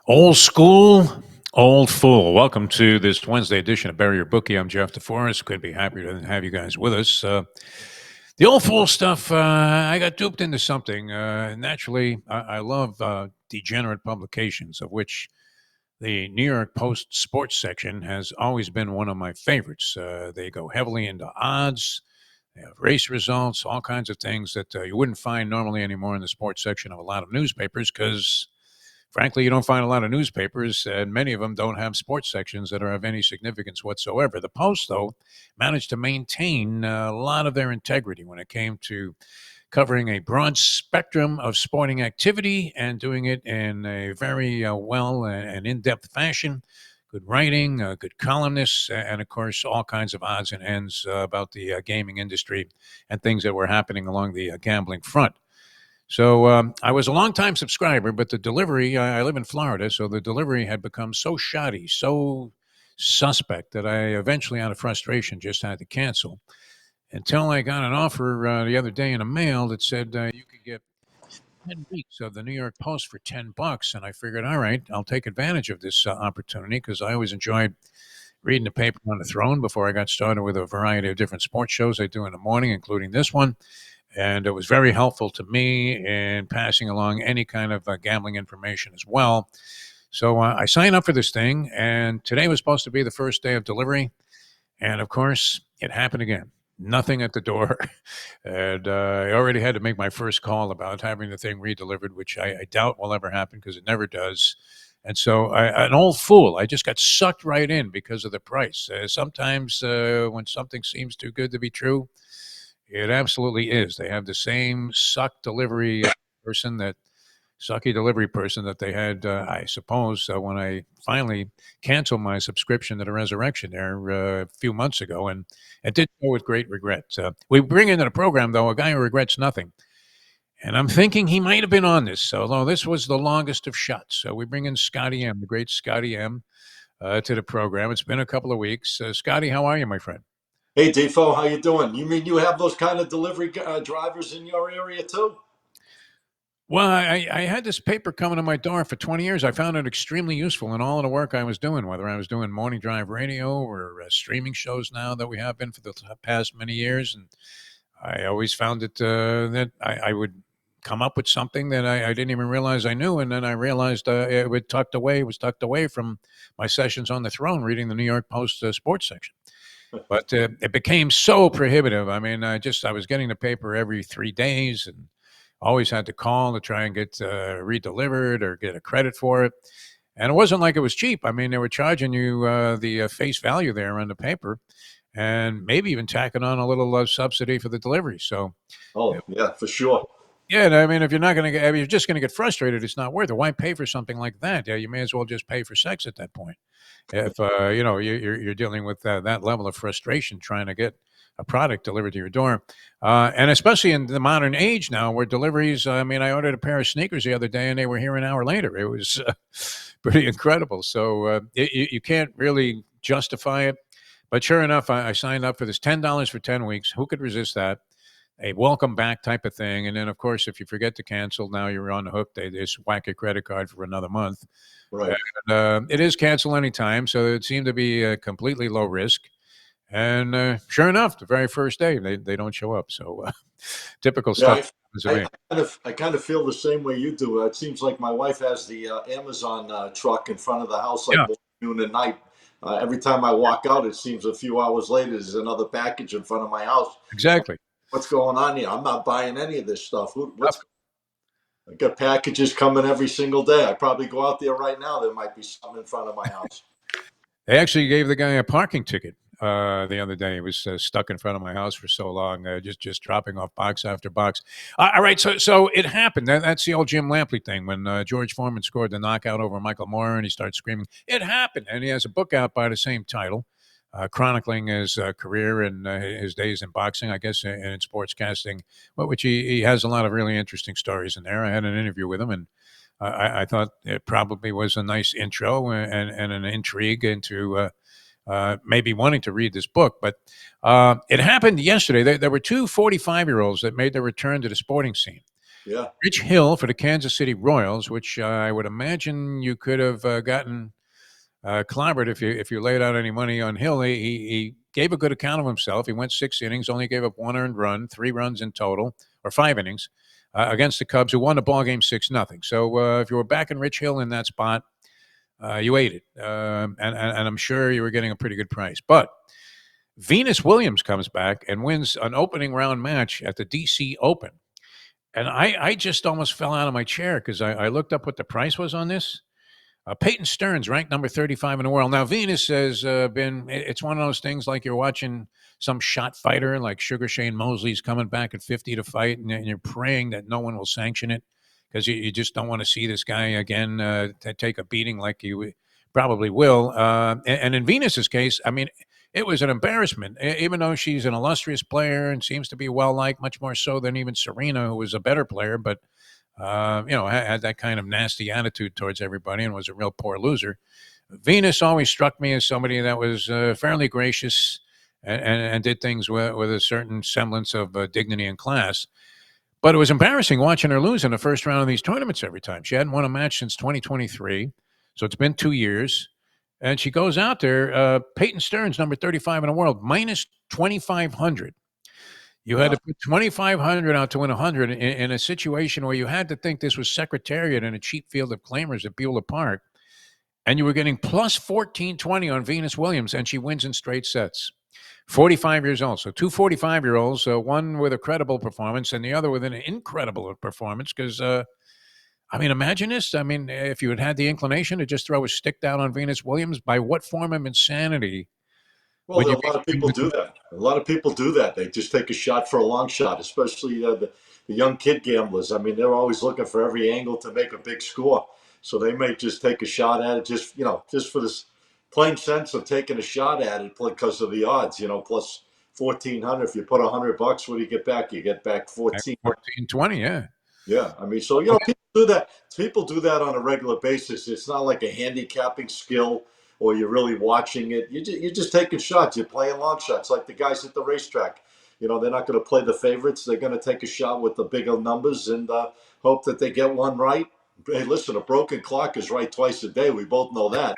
Old school, old fool. Welcome to this Wednesday edition of Bury Your Bookie. I'm Jeff DeForest. Could be happy to have you guys with us. The old fool stuff, I got duped into something. Naturally, I love degenerate publications, of which the New York Post sports section has always been one of my favorites. They go heavily into odds. They have race results, all kinds of things that you wouldn't find normally anymore in the sports section of a lot of newspapers because frankly, you don't find a lot of newspapers, and many of them don't have sports sections that are of any significance whatsoever. The Post, though, managed to maintain a lot of their integrity when it came to covering a broad spectrum of sporting activity and doing it in a very well and in-depth fashion. Good writing, good columnists, and of course, all kinds of odds and ends about the gaming industry and things that were happening along the gambling front. So I was a longtime subscriber, but the delivery, I live in Florida, so the delivery had become so shoddy, so suspect that I eventually, out of frustration, just had to cancel until I got an offer the other day in the mail that said you could get 10 weeks of the New York Post for $10. And I figured, all right, I'll take advantage of this opportunity because I always enjoyed reading the paper on the throne before I got started with a variety of different sports shows I do in the morning, including this one. And it was very helpful to me in passing along any kind of gambling information as well. So I signed up for this thing, and today was supposed to be the first day of delivery. And of course, it happened again. Nothing at the door. And I already had to make my first call about having the thing redelivered, which I doubt will ever happen because it never does. And so, an old fool, I just got sucked right in because of the price. Sometimes when something seems too good to be true, it absolutely is. They have the same person that sucky delivery person that they had, I suppose, when I finally canceled my subscription to the Resurrection there a few months ago, and it did so with great regret. We bring into the program, though, a guy who regrets nothing. And I'm thinking he might have been on this, although this was the longest of shots. So we bring in Scotty M, the great Scotty M, to the program. It's been a couple of weeks. Scotty, how are you, my friend? Hey, Defo, how you doing? You mean you have those kind of delivery drivers in your area too? Well, I had this paper coming to my door for 20 years. I found it extremely useful in all of the work I was doing, whether I was doing morning drive radio or streaming shows now that we have been for the past many years. And I always found it that I would come up with something that I didn't even realize I knew. And then I realized it was tucked away from my sessions on the throne reading the New York Post sports section. But it became so prohibitive. I mean, I was getting the paper every 3 days and always had to call to try and get redelivered or get a credit for it. And it wasn't like it was cheap. I mean, they were charging you the face value there on the paper and maybe even tacking on a little subsidy for the delivery. So, Oh, yeah, for sure. yeah, I mean, if you're not going to get, if you're just going to get frustrated, it's not worth it. Why pay for something like that? Yeah, you may as well just pay for sex at that point. If you're dealing with that level of frustration trying to get a product delivered to your door, and especially in the modern age now, where deliveries. I mean, I ordered a pair of sneakers the other day, and they were here an hour later. It was pretty incredible. So you can't really justify it. But sure enough, I signed up for this $10 for 10 weeks. Who could resist that? A welcome back type of thing. And then, of course, if you forget to cancel, now you're on the hook. They just whack your credit card for another month. Right. And, it is cancel anytime, so it seemed to be completely low risk. And sure enough, the very first day, they don't show up. So typical Yeah, stuff happens to me. I kind of feel the same way you do. It seems like my wife has the Amazon truck in front of the house like Yeah, morning, noon, and night. Every time I walk out, it seems a few hours later there's another package in front of my house. exactly. What's going on here? I'm not buying any of this stuff. Yep. I got packages coming every single day. I probably go out there right now. There might be some in front of my house. They actually gave the guy a parking ticket the other day. He was stuck in front of my house for so long, just dropping off box after box. All right, so it happened. That's the old Jim Lampley thing when George Foreman scored the knockout over Michael Moore, and he starts screaming, "It happened!" And he has a book out by the same title, chronicling his career and his days in boxing, I guess, and in sportscasting, which he has a lot of really interesting stories in there. I had an interview with him, and I thought it probably was a nice intro and an intrigue into maybe wanting to read this book. But it happened yesterday. There were two 45-year-olds that made their return to the sporting scene. Yeah. Rich Hill for the Kansas City Royals, which I would imagine you could have gotten clobbered if you laid out any money on Hill. He gave a good account of himself. He went 6 innings, only gave up one earned run, 3 runs in total, or 5 innings against the Cubs, who won the ball game 6-0. So if you were backing Rich Hill in that spot, you ate it, and I'm sure you were getting a pretty good price. But Venus Williams comes back and wins an opening round match at the DC Open. And I just almost fell out of my chair because I looked up what the price was on this. Peyton Stearns ranked number 35 in the world. Now, Venus has it's one of those things like you're watching some shot fighter like Sugar Shane Mosley's coming back at 50 to fight, and you're praying that no one will sanction it because you just don't want to see this guy again to take a beating like you probably will. And in Venus's case, I mean, it was an embarrassment, even though she's an illustrious player and seems to be well liked, much more so than even Serena, who was a better player, but had that kind of nasty attitude towards everybody and was a real poor loser. Venus always struck me as somebody that was fairly gracious and did things with a certain semblance of dignity and class. But it was embarrassing watching her lose in the first round of these tournaments every time. She hadn't won a match since 2023, so it's been 2 years. And she goes out there, Peyton Stearns, number 35 in the world, minus 2,500. You had to put 2,500 out to win 100 in a situation where you had to think this was Secretariat and a cheap field of claimers at Beulah Park, and you were getting plus 1420 on Venus Williams, and she wins in straight sets. 45 years old. So two 45-year-olds, one with a credible performance and the other with an incredible performance because, I mean, imagine this. I mean, if you had the inclination to just throw a stick down on Venus Williams, by what form of insanity Well, would a you be lot of doing people with do that. A lot of people do that. They just take a shot for a long shot, especially the young kid gamblers. I mean, they're always looking for every angle to make a big score. So they may just take a shot at it, just for this plain sense of taking a shot at it because of the odds. Plus 1,400. If you put $100, what do you get back? You get back 14. 1420? Yeah. Yeah, I mean, so Well, people do that. People do that on a regular basis. It's not like a handicapping skill or you're really watching it. You're just taking shots. You're playing long shots, like the guys at the racetrack. They're not going to play the favorites. They're going to take a shot with the bigger numbers and hope that they get one right. Hey, listen, a broken clock is right twice a day. We both know that.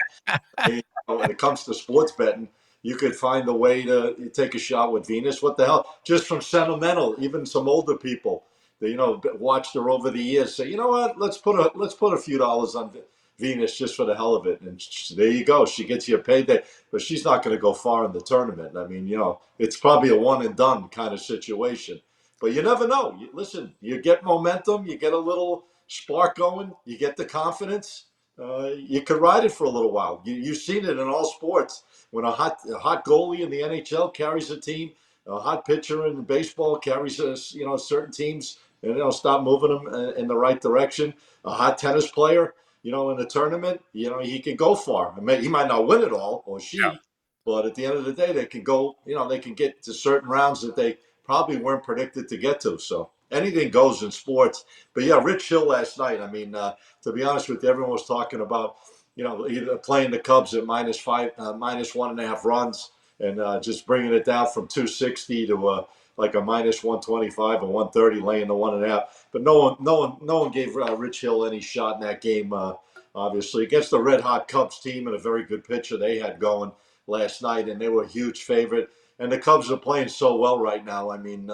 When it comes to sports betting, you could find a way to take a shot with Venus. What the hell? Just from sentimental, even some older people, they, watched her over the years. Say, you know what? Let's put a few dollars on Venus just for the hell of it. And there you go. She gets you a payday, but she's not going to go far in the tournament. I mean, it's probably a one and done kind of situation. But you never know. Listen, you get momentum, you get a little spark going, you get the confidence, you could ride it for a little while. You've seen it in all sports. When a hot goalie in the NHL carries a team, a hot pitcher in baseball carries certain teams, and stop moving them in the right direction. A hot tennis player, in a tournament, he can go far. He might not win it all, or yeah. she, but at the end of the day, they can go. They can get to certain rounds that they probably weren't predicted to get to. So anything goes in sports. But yeah, Rich Hill last night. I mean, to be honest with you, everyone was talking about, either playing the Cubs at -5, -1.5 runs, and just bringing it down from 260 to like a -125 or 130, laying the 1.5. But no one gave Rich Hill any shot in that game. Obviously, against the red hot Cubs team and a very good pitcher they had going last night, and they were a huge favorite. And the Cubs are playing so well right now. I mean,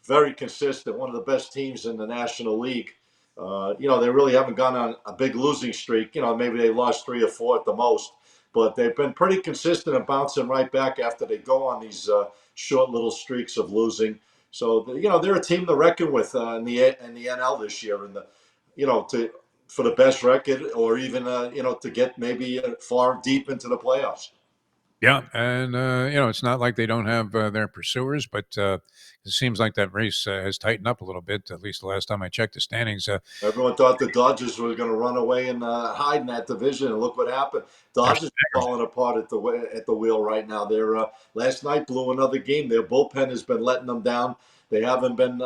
very consistent, one of the best teams in the National League. They really haven't gone on a big losing streak. Maybe they lost 3 or 4 at the most, but they've been pretty consistent and bouncing right back after they go on these short little streaks of losing. So they're a team to reckon with in the NL this year, and to for the best record, or even to get maybe far deep into the playoffs. Yeah, and it's not like they don't have their pursuers, but it seems like that race has tightened up a little bit. At least the last time I checked the standings. Everyone thought the Dodgers were going to run away and hide in that division, and look what happened. They're Dodgers are staggering. falling apart at the wheel right now. They're last night blew another game. Their bullpen has been letting them down. They haven't been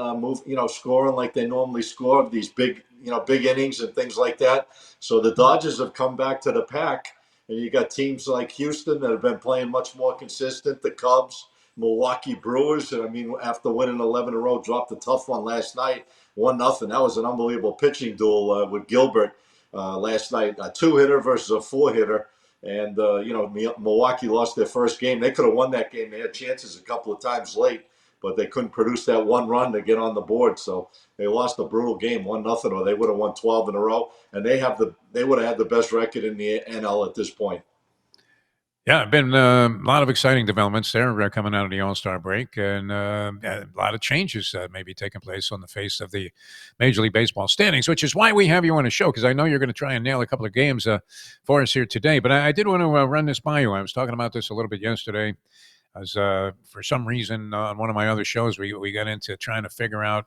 scoring like they normally score these big innings and things like that. So the Dodgers have come back to the pack, and you got teams like Houston that have been playing much more consistent. The Cubs, Milwaukee Brewers. And I mean, after winning 11 in a row, dropped a tough one last night, 1-0. That was an unbelievable pitching duel with Gilbert last night. A two-hitter versus a four-hitter. And, Milwaukee lost their first game. They could have won that game. They had chances a couple of times late, but they couldn't produce that one run to get on the board. So they lost a brutal game, 1-0, or they would have won 12 in a row. And they would have had the best record in the NL at this point. Yeah, been a lot of exciting developments there coming out of the All-Star break, and a lot of changes maybe taking place on the face of the Major League Baseball standings, which is why we have you on the show, because I know you're going to try and nail a couple of games for us here today. But I did want to run this by you. I was talking about this a little bit yesterday. As for some reason on one of my other shows, we got into trying to figure out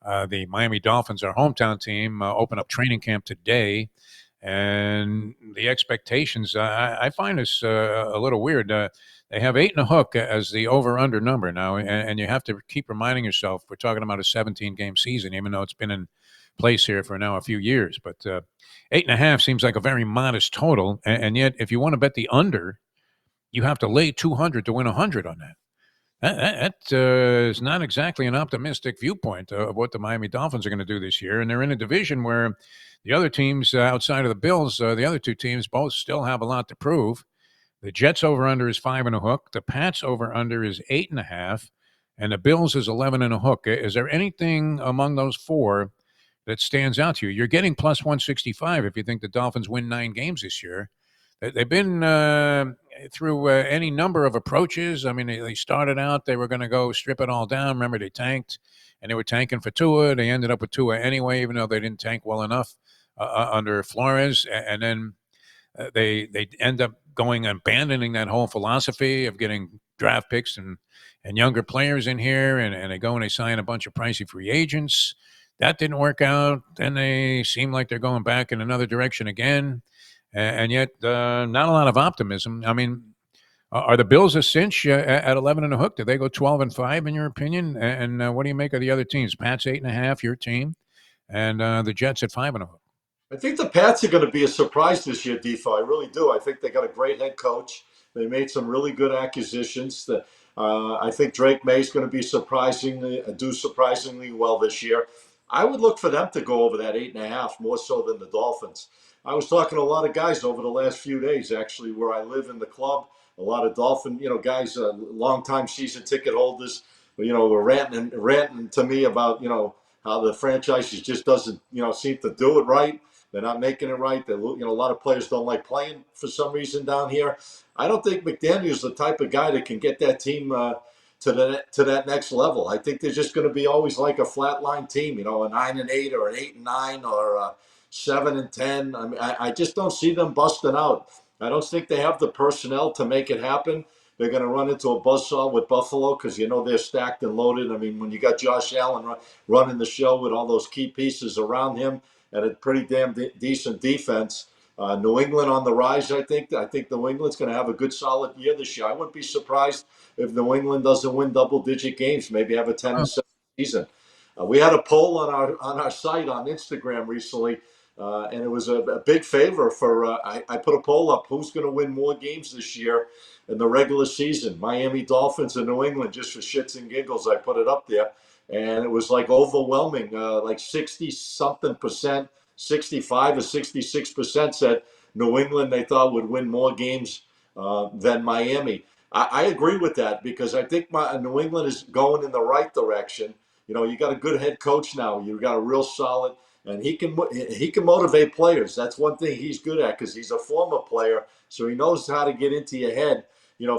the Miami Dolphins, our hometown team, open up training camp today. And the expectations, I find this a little weird. They have 8.5 as the over/under number now, and you have to keep reminding yourself we're talking about a 17-game season, even though it's been in place here for now a few years. But 8.5 seems like a very modest total, and yet if you want to bet the under, you have to lay 200 to win 100 on that. That is not exactly an optimistic viewpoint of what the Miami Dolphins are going to do this year. And they're in a division where the other teams outside of the Bills, the other two teams, both still have a lot to prove. The Jets over-under is 5.5. The Pats over-under is 8.5. And the Bills is 11.5. Is there anything among those four that stands out to you? You're getting plus 165 if you think the Dolphins win 9 games this year. They've been through any number of approaches. I mean, they started out, they were going to go strip it all down. Remember, they tanked, and they were tanking for Tua. They ended up with Tua anyway, even though they didn't tank well enough under Flores. And then they end up going and abandoning that whole philosophy of getting draft picks and younger players in here, and they go and they sign a bunch of pricey free agents. That didn't work out. Then they seem like they're going back in another direction again. And yet, not a lot of optimism. I mean, are the Bills a cinch at 11.5? Did they go 12-5 in your opinion? And what do you make of the other teams? Pats 8.5, your team, and the Jets at 5.5. I think the Pats are going to be a surprise this year, Defo. I really do. I think they got a great head coach. They made some really good acquisitions. I think Drake May is going to be surprisingly well this year. I would look for them to go over that 8.5 more so than the Dolphins. I was talking to a lot of guys over the last few days, actually, where I live in the club. A lot of Dolphin, guys, longtime season ticket holders, were ranting to me about, how the franchise just doesn't, seem to do it right. They're not making it right. A lot of players don't like playing for some reason down here. I don't think McDaniel's the type of guy that can get that team to that next level. I think they're just going to be always like a flatline team, a 9-8 or an 8-9 or a 7-10. I mean, I just don't see them busting out. I don't think they have the personnel to make it happen. They're going to run into a buzzsaw with Buffalo because they're stacked and loaded. I mean, when you got Josh Allen running the show with all those key pieces around him and a pretty damn decent defense. New England on the rise, I think. I think New England's going to have a good, solid year this year. I wouldn't be surprised if New England doesn't win double-digit games, maybe have a 10-7 season. We had a poll on our site on Instagram recently, and it was a big favor for. I put a poll up: who's going to win more games this year in the regular season? Miami Dolphins and New England, just for shits and giggles. I put it up there, and it was like overwhelming, like 60-something%, 65 or 66% said New England they thought would win more games than Miami. I agree with that because I think New England is going in the right direction. You got a good head coach now. You got a real solid, and he can motivate players. That's one thing he's good at because he's a former player, so he knows how to get into your head.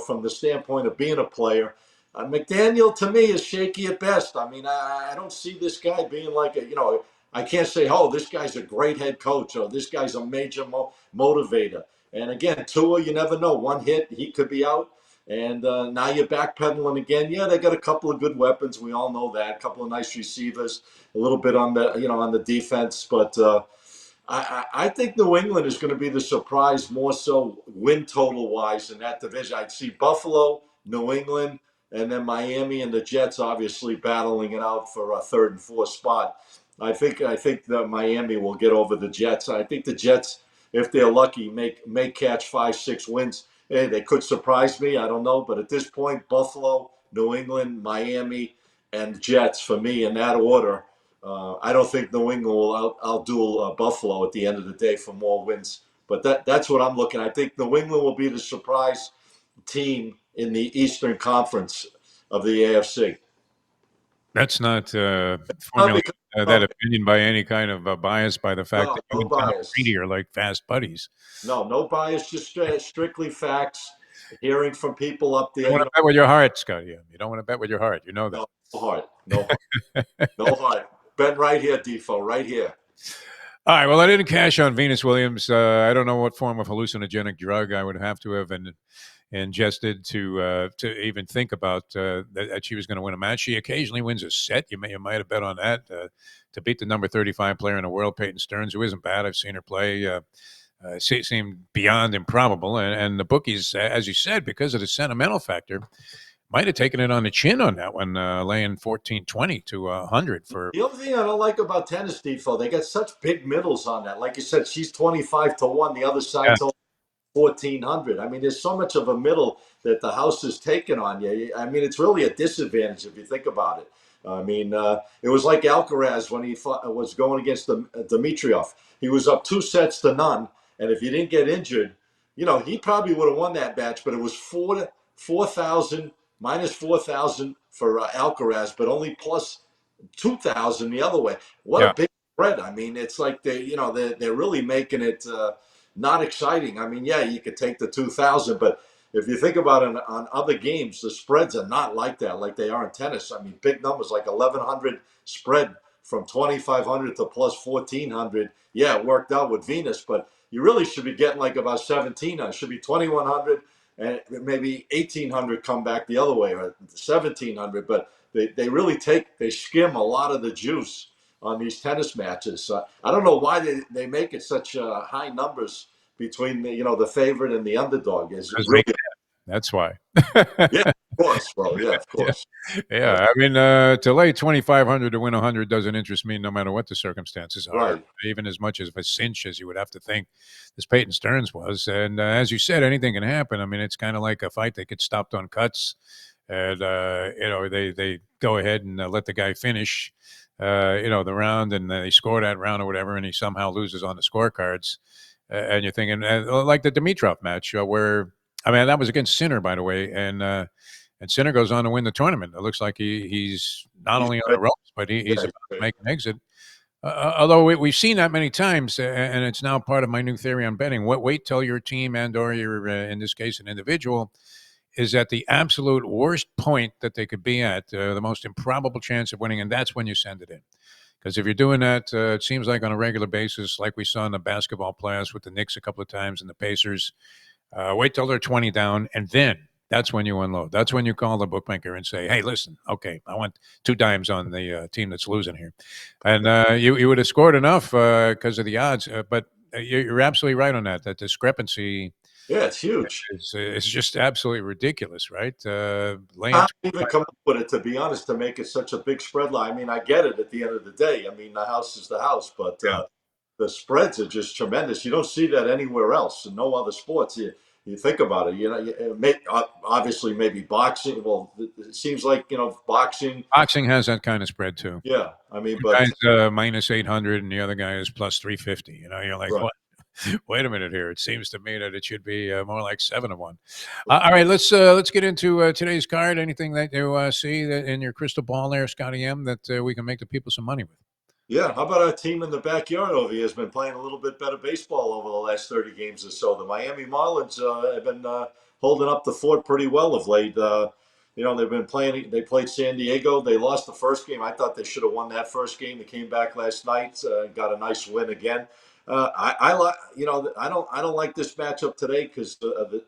From the standpoint of being a player. McDaniel to me is shaky at best. I mean, I don't see this guy being like I can't say, oh, this guy's a great head coach or this guy's a major motivator. And again, Tua, you never know. One hit, he could be out. And now you're backpedaling again. Yeah, they got a couple of good weapons. We all know that. A couple of nice receivers, a little bit on the defense. But I think New England is going to be the surprise more so win total wise in that division. I'd see Buffalo, New England, and then Miami and the Jets obviously battling it out for a third and fourth spot. I think that Miami will get over the Jets. I think the Jets, if they're lucky, may catch 5-6 wins. Hey, they could surprise me. I don't know, but at this point, Buffalo, New England, Miami, and Jets for me in that order. I don't think New England will outdo Buffalo at the end of the day for more wins. But that's what I'm looking at. I think New England will be the surprise team in the Eastern Conference of the AFC. That's not Not formulating because that of, opinion by any kind of bias by the fact no, that you no and Tom bias. Brady are like fast buddies. No bias, just strictly facts. Hearing from people up You don't there, want to bet with your heart, Scotty. You don't want to bet with your heart. You know that. no heart, no heart, no heart. Ben, right here, Defo, right here. All right. Well, I didn't cash on Venus Williams. I don't know what form of hallucinogenic drug I would have to have ingested to even think about that she was going to win a match. She occasionally wins a set. You might have bet on that to beat the number 35 player in the world, Peyton Stearns, who isn't bad. I've seen her play. Seemed beyond improbable, and the bookies, as you said, because of the sentimental factor, might have taken it on the chin on that one, laying 14-20 to 100 for. The only thing I don't like about tennis, Defo, they got such big middles on that. Like you said, she's 25-1. The other Yeah, side's 1,400. I mean, there's so much of a middle that the house is taking on you. I mean, it's really a disadvantage if you think about it. I mean, it was like Alcaraz when he was going against Dimitrov. He was up 2-0, and if he didn't get injured, he probably would have won that match. But it was 4,000 minus 4,000 for Alcaraz, but only plus 2,000 the other way. What a yeah. big spread! I mean, it's like they're really making it not exciting. I mean, yeah, you could take the 2,000, but if you think about it on other games, the spreads are not like that, like they are in tennis. I mean, big numbers like 1,100 spread from 2,500 to plus 1,400. Yeah, it worked out with Venus, but you really should be getting like about 1,700. It should be 2,100 and maybe 1,800 come back the other way or 1,700. But they skim a lot of the juice on these tennis matches. I don't know why they make it such high numbers between the favorite and the underdog. Is Because they really can. That's why. yeah, of course. Well, yeah, of Yeah. course. Uh, Yeah, I mean, to lay 2,500 to win 100 doesn't interest me, no matter what the circumstances are. right. Even as much as a cinch as you would have to think this Peyton Stearns was, and as you said, anything can happen. I mean, it's kind of like a fight that gets stopped on cuts, and they go ahead and let the guy finish, the round, and they score that round or whatever, and he somehow loses on the scorecards, and you're thinking like the Dimitrov match, where I mean that was against Sinner, by the way, and Sinner goes on to win the tournament. It looks like he's not He's only on great. the ropes, but he's Yeah, about to make an exit. Although we've seen that many times, and it's now part of my new theory on betting. Wait till your team and/or your, in this case, an individual, is at the absolute worst point that they could be at, the most improbable chance of winning, and that's when you send it in. Because if you're doing that, it seems like on a regular basis, like we saw in the basketball playoffs with the Knicks a couple of times and the Pacers, wait till they're 20 down, and then that's when you unload. That's when you call the bookmaker and say, "Hey, listen, okay, I want two dimes on the team that's losing here," and you would have scored enough because of the odds. But you're absolutely right on that. That discrepancy yeah, it's huge. is just absolutely ridiculous, right? Laying How did you even come up with it, to be honest, to make it such a big spread line? I mean, I get it at the end of the day. I mean, the house is the house, but yeah. the spreads are just tremendous. You don't see that anywhere else in no other sports. You think about it, obviously maybe boxing. Well, it seems like boxing. Boxing has that kind of spread too. Yeah, I mean, One but guy's minus 800, and the other guy is plus 350. You're like, right. what? Wait a minute here. It seems to me that it should be more like 7-1. All right, let's get into today's card. Anything that you see that in your crystal ball there, Scotty M, that we can make the people some money with? Yeah, how about our team in the backyard over here has been playing a little bit better baseball over the last 30 games or so. The Miami Marlins have been holding up the fort pretty well of late. They've been playing. They played San Diego. They lost the first game. I thought they should have won that first game. They came back last night and got a nice win again. I like. I don't like this matchup today because the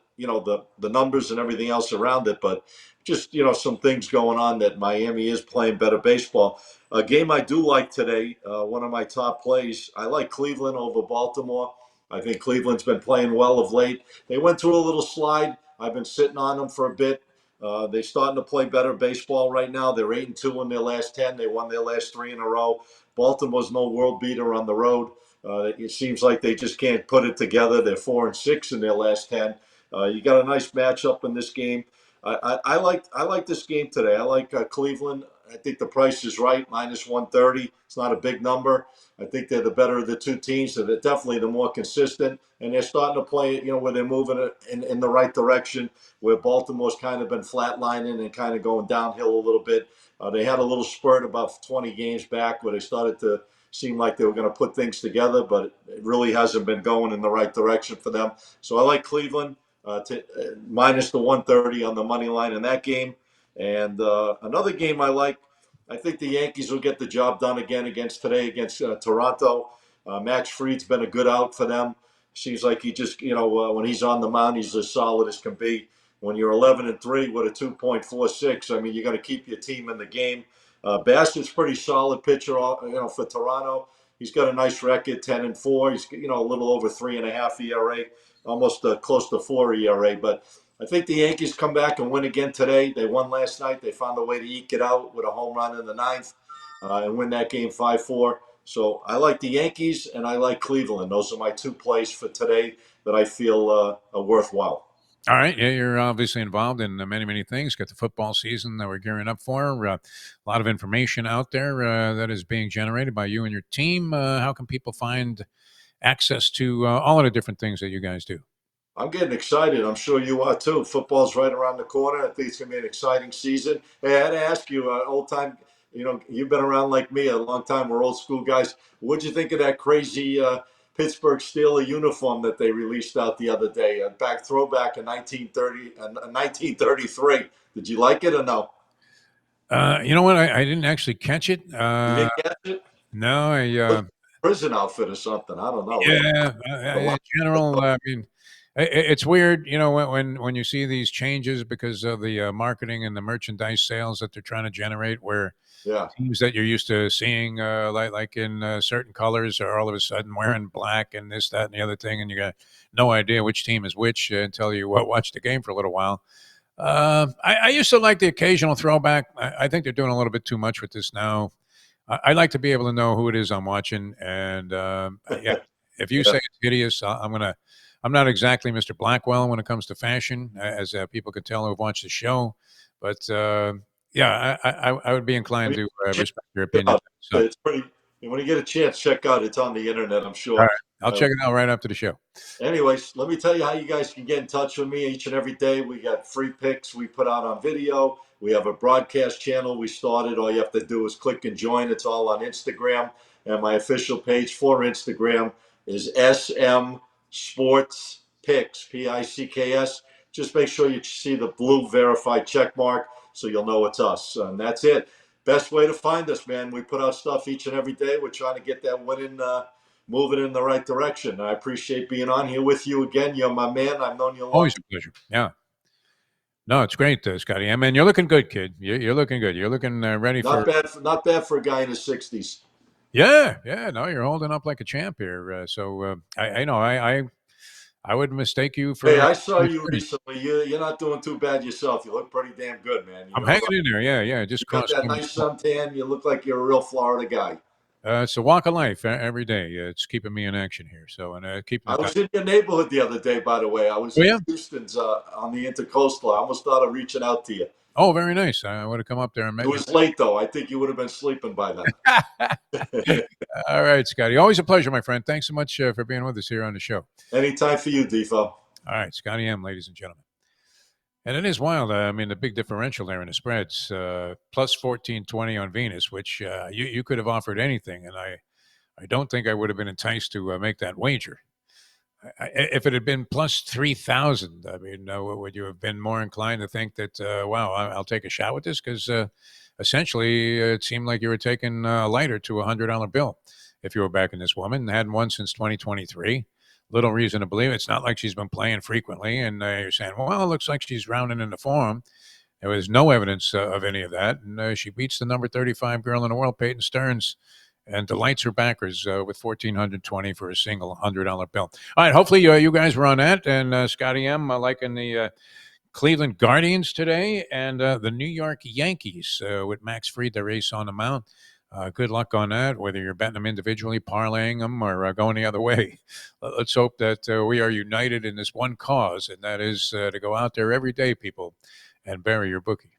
numbers and everything else around it, but just some things going on that Miami is playing better baseball. A game I do like today, one of my top plays. I like Cleveland over Baltimore. I think Cleveland's been playing well of late. They went through a little slide. I've been sitting on them for a bit. They're starting to play better baseball right now. They're 8-2 in their last 10. They won their last three in a row. Baltimore's no world beater on the road. It seems like they just can't put it together. They're 4-6 in their last 10. You got a nice matchup in this game. I like this game today. I like Cleveland. I think the price is right, -130. It's not a big number. I think they're the better of the two teams. So they're definitely the more consistent, and they're starting to play it. Where they're moving it in the right direction. Where Baltimore's kind of been flatlining and kind of going downhill a little bit. They had a little spurt about 20 games back where they started to seem like they were going to put things together, but it really hasn't been going in the right direction for them. So I like Cleveland minus the 130 on the money line in that game. And another game I like, I think the Yankees will get the job done again against Toronto. Max Fried's been a good out for them. Seems like he just, when he's on the mound, he's as solid as can be. When you're 11-3 with a 2.46, I mean, you got to keep your team in the game. Bassett's pretty solid pitcher, for Toronto. He's got a nice record, 10-4. He's, a little over 3.5 ERA, almost close to 4 ERA. But I think the Yankees come back and win again today. They won last night. They found a way to eke it out with a home run in the ninth and win that game 5-4. So I like the Yankees and I like Cleveland. Those are my two plays for today that I feel are worthwhile. All right. Yeah, you're obviously involved in many, many things. Got the football season that we're gearing up for. A lot of information out there that is being generated by you and your team. How can people find access to all of the different things that you guys do? I'm getting excited. I'm sure you are too. Football's right around the corner. I think it's going to be an exciting season. Hey, I had to ask you, old time, you've been around like me a long time. We're old school guys. What'd you think of that crazy Pittsburgh Steelers uniform that they released out the other day? A throwback in 1933. Did you like it or no? You know what? I didn't actually catch it. You didn't catch it? No, Prison outfit or something. I don't know. yeah. In general, I mean, it's weird, when you see these changes because of the marketing and the merchandise sales that they're trying to generate, where Yeah. teams that you're used to seeing, like in certain colors, are all of a sudden wearing black and this, that, and the other thing, and you got no idea which team is which until you watch the game for a little while. I used to like the occasional throwback. I think they're doing a little bit too much with this now. I like to be able to know who it is I'm watching, and yeah, if you Yeah. say it's hideous, I'm not exactly Mr. Blackwell when it comes to fashion, as people can tell who've watched the show. But yeah, I would be inclined to respect your opinion. So, It's pretty. When you get a chance, check out. It's on the internet, I'm all sure. right, I'll check it out right after the show. Anyways, let me tell you how you guys can get in touch with me each and every day. We got free picks we put out on video. We have a broadcast channel we started. All you have to do is click and join. It's all on Instagram. And my official page for Instagram is SM Sports Picks, Picks. Just make sure you see the blue verified check mark so you'll know it's us. And that's it. Best way to find us, man. We put out stuff each and every day. We're trying to get that winning moving in the right direction. I appreciate being on here with you again. You're my man. I've known you a long Always a pleasure. Yeah. No, it's great, Scotty. I mean, you're looking good, kid. You're looking good. You're looking ready time. for. Not bad for a guy in his 60s. Yeah, yeah. No, you're holding up like a champ here. So I know I would mistake you for. Hey, I saw you recently. You're not doing too bad yourself. You look pretty damn good, man. I'm hanging in there. Yeah, yeah. You Just got crossed. that nice suntan. You look like you're a real Florida guy. It's a walk of life every day. It's keeping me in action here. So and keeping I the. was in your neighborhood the other day, by the way. I was Oh in yeah. Houston's on the Intercoastal. I almost thought of reaching out to you. Oh, very nice. I would have come up there and met It you. was late, though. I think you would have been sleeping by then. All right, Scotty. Always a pleasure, my friend. Thanks so much for being with us here on the show. Anytime for you, Defo. All right, Scotty M, ladies and gentlemen. And it is wild. I mean, the big differential there in the spreads, plus 1420 on Venus, which you could have offered anything, and I don't think I would have been enticed to make that wager. If it had been plus 3,000, I mean, would you have been more inclined to think that, wow, I'll take a shot with this? Because essentially, it seemed like you were taking a lighter to $100 bill if you were backing this woman. Hadn't won since 2023. Little reason to believe it's not like she's been playing frequently. And you're saying, well, it looks like she's rounding into form. There was no evidence of any of that. And she beats the number 35 girl in the world, Peyton Stearns, and delights her backers with 1,420 for a single $100 bill. All right, hopefully you guys were on that. And Scotty M liking the Cleveland Guardians today and the New York Yankees with Max Fried, their ace on the mound. Good luck on that, whether you're betting them individually, parlaying them, or going the other way. Let's hope that we are united in this one cause, and that is to go out there every day, people, and bury your bookie.